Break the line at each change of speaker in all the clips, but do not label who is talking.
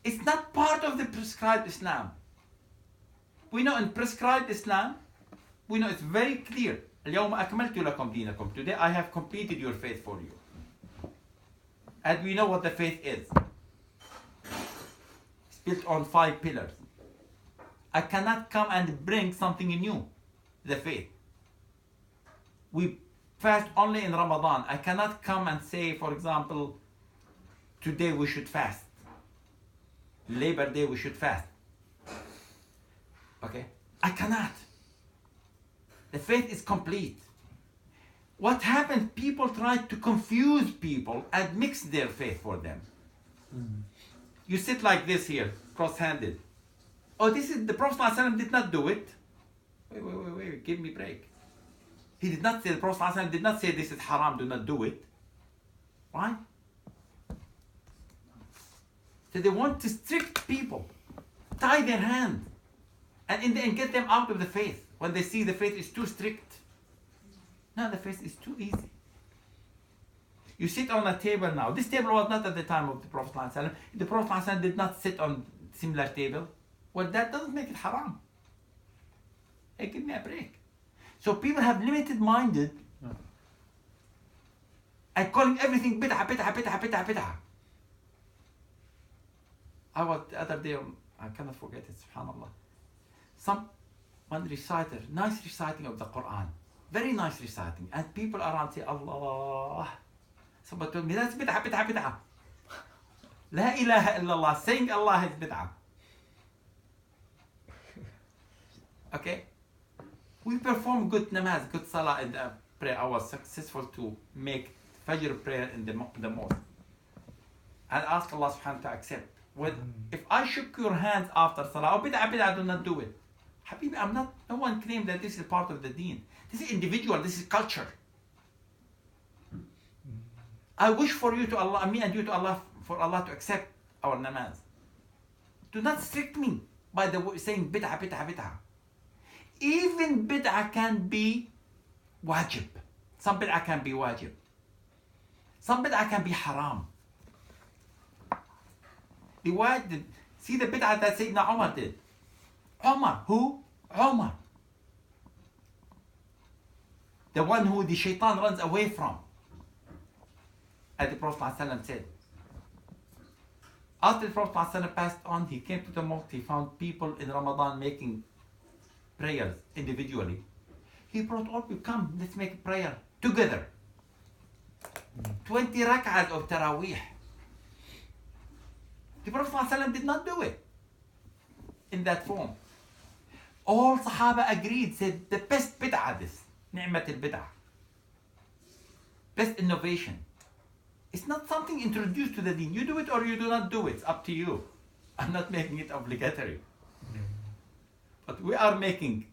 It's not part of the prescribed Islam. We know in prescribed Islam, we know it's very clear. اليوم أكملت لكم دينكم. Today I have completed your faith for you. And we know what the faith is. It's built on 5 pillars. I cannot come and bring something new, the faith. We fast only in Ramadan. I cannot come and say, for example, today we should fast. Labor Day we should fast. Okay? I cannot. The faith is complete. What happened? People tried to confuse people and mix their faith for them. You sit like this here, cross-handed. Oh, this is the Prophet ﷺ did not do it. Wait, give me a break. He did not say, the Prophet ﷺ did not say this is haram, do not do it. Why? So they want to strict people, tie their hand, and in the end get them out of the faith when they see the faith is too strict. No, the faith is too easy. You sit on a table now. This table was not at the time of the Prophet ﷺ. The Prophet ﷺ did not sit on similar table. Well, that doesn't make it haram. Hey, give me a break. So people have limited-minded and calling everything bid'ah. I was the other day, I cannot forget it, subhanAllah. One reciter, nice reciting of the Quran. Very nice reciting. And people around say, Allah. Somebody told me, that's bid'ah. La ilaha illallah. Saying Allah is bid'ah. Okay? We perform good namaz, good salah in the prayer. I was successful to make Fajr prayer in the mosque. And ask Allah subhanahu wa ta'ala to accept. If I shook your hands after salah, oh bid'ah, do not do it. Habibi, I'm not, no one claimed that this is part of the deen. This is individual, this is culture. I wish for you to Allah, me and you to Allah, for Allah to accept our namaz. Do not strict me by the saying bid'ah. Even bid'ah can be wajib. Some bid'ah can be wajib. Some bid'ah can be haram. See the bid'ah that Sayyidina Umar did. Umar, who? Umar. The one who the shaitan runs away from. As the Prophet ﷺ said. After the Prophet ﷺ passed on, he came to the mosque, he found people in Ramadan making prayers individually. He brought all people, come, let's make a prayer together. 20 rak'ahs of Taraweeh. The Prophet ﷺ did not do it in that form. All Sahaba agreed, said the best bid'ah this, ni'mat al-bid'ah. Best innovation. It's not something introduced to the deen. You do it or you do not do it. It's up to you. I'm not making it obligatory. But we are making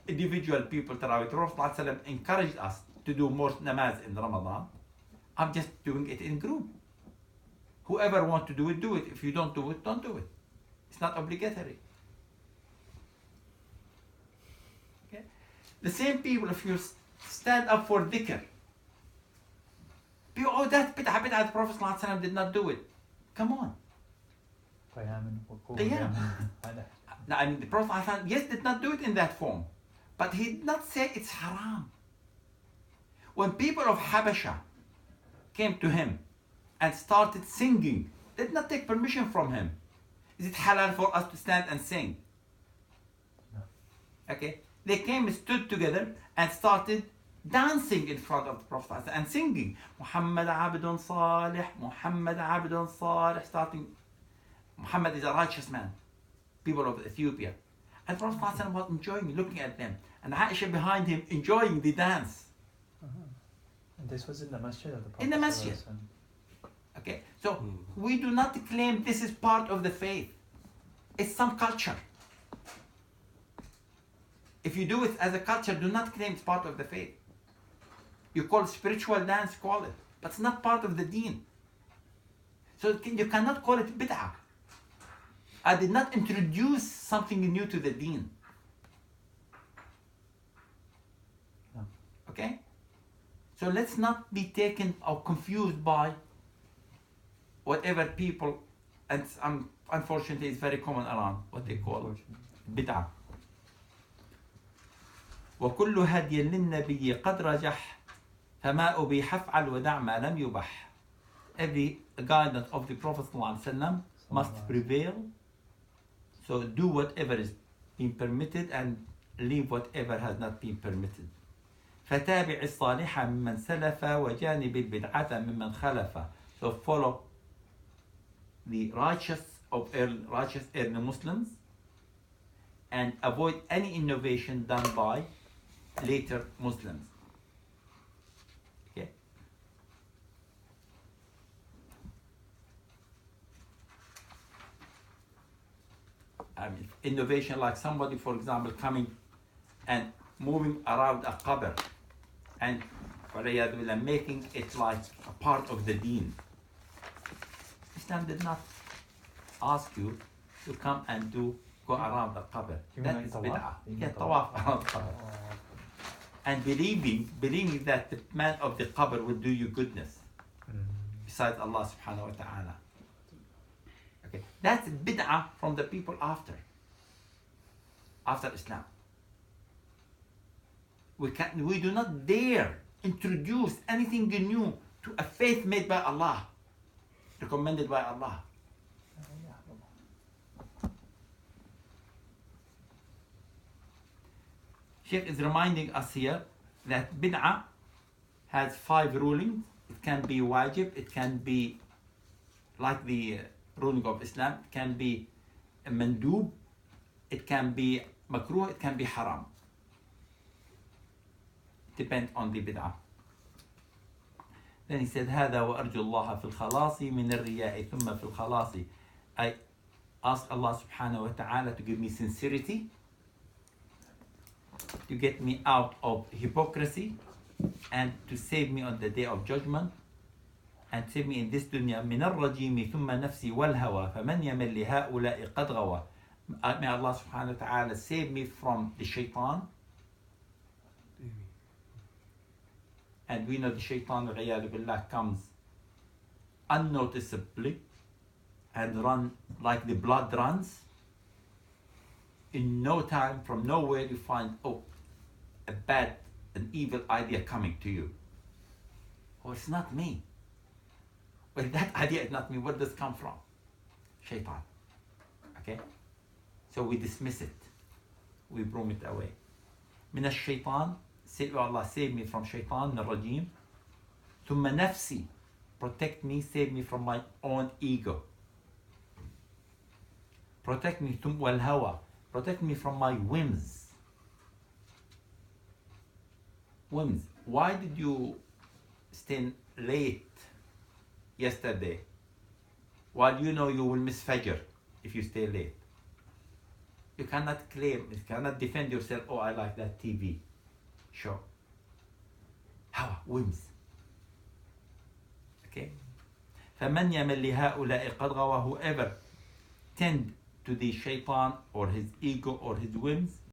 individual people tarawih. The Prophet ﷺ encouraged us to do more namaz in Ramadan. I'm just doing it in group. Whoever wants to do it, do it. If you don't do it, don't do it. It's not obligatory. Okay? The same people, if you stand up for dhikr, people, oh, that's bid'ah, the Prophet ﷺ did not do it. Come on. Qiyam. Now, I mean, the Prophet ﷺ, yes, did not do it in that form. But he did not say it's haram. When people of Habasha came to him and started singing, they did not take permission from him. Is it halal for us to stand and sing? No. Okay. They came and stood together and started dancing in front of the Prophet and singing. Muhammad Abdun Salih, Muhammad Abdun Salih, starting. Muhammad is a righteous man. People of Ethiopia. And the Prophet was enjoying looking at them. And Aisha behind him enjoying the dance.
And this was in the masjid of the Prophet?
In the masjid. Okay, so we do not claim this is part of the faith. It's some culture. If you do it as a culture, do not claim it's part of the faith. You call it spiritual dance, call it. But it's not part of the deen. So you cannot call it bid'ah. I did not introduce something new to the deen.
No.
Okay? So let's not be taken or confused by whatever people and unfortunately it's very common around what they call bid'ah. وكل هدي للنبي قد رجح فما أبيح افعل ودع ما لم يبح. Every guidance of the Prophet ﷺ must prevail. So do whatever is been permitted and leave whatever has not been permitted. فتابع الصالح ممن سلف وجانب البدعة ممن خلف. So follow the righteous early Muslims and avoid any innovation done by later Muslims. Okay. I mean, innovation like somebody, for example, coming and moving around a qabr and making it like a part of the deen. Islam did not ask you to come and go around the qabr. That is bid'ah. Yeah, tawaf around the qabr. And believing that the man of the qabr will do you goodness besides Allah subhanahu wa ta'ala. Okay, that's bid'ah from the people after Islam. We do not dare introduce anything new to a faith made by Allah, recommended by Allah. Sheikh is reminding us here that bid'ah has 5 rulings. It can be wajib, it can be like the ruling of Islam, it can be a mandub, it can be makruh, it can be haram. Depend on the bid'ah. Then he said, هذا وأرجو الله في الخلاص من الرياء ثم في الخلاص. I ask Allah subhanahu wa ta'ala to give me sincerity, to get me out of hypocrisy, and to save me on the day of judgment, and save me in this dunya. من الرجيم ثم نفسي والهوى فمن يمل لهؤلاء قد غوى. May Allah subhanahu wa ta'ala save me from the shaitan. And we know the shaitan billah, comes unnoticeably and run like the blood runs. In no time, from nowhere, you find, an evil idea coming to you. Oh, it's not me. Well, that idea is not me. Where does it come from? Shaitan. Okay? So we dismiss it. We broom it away. من الشيطان, say, oh Allah, save me from shaitan, the rajim. ثم نفسي, protect me, save me from my own ego. Protect me, والهوى, protect me from my whims. Whims. Why did you stay late yesterday? While you know you will miss Fajr if you stay late. You cannot claim, you cannot defend yourself, oh, I like that TV show. Hawa, whims. Okay? فَمَنْ يَمَلْ لِهَؤُلَاءِ قَدْ غَوَى. Whoever tend to the shaitan or his ego or his whims,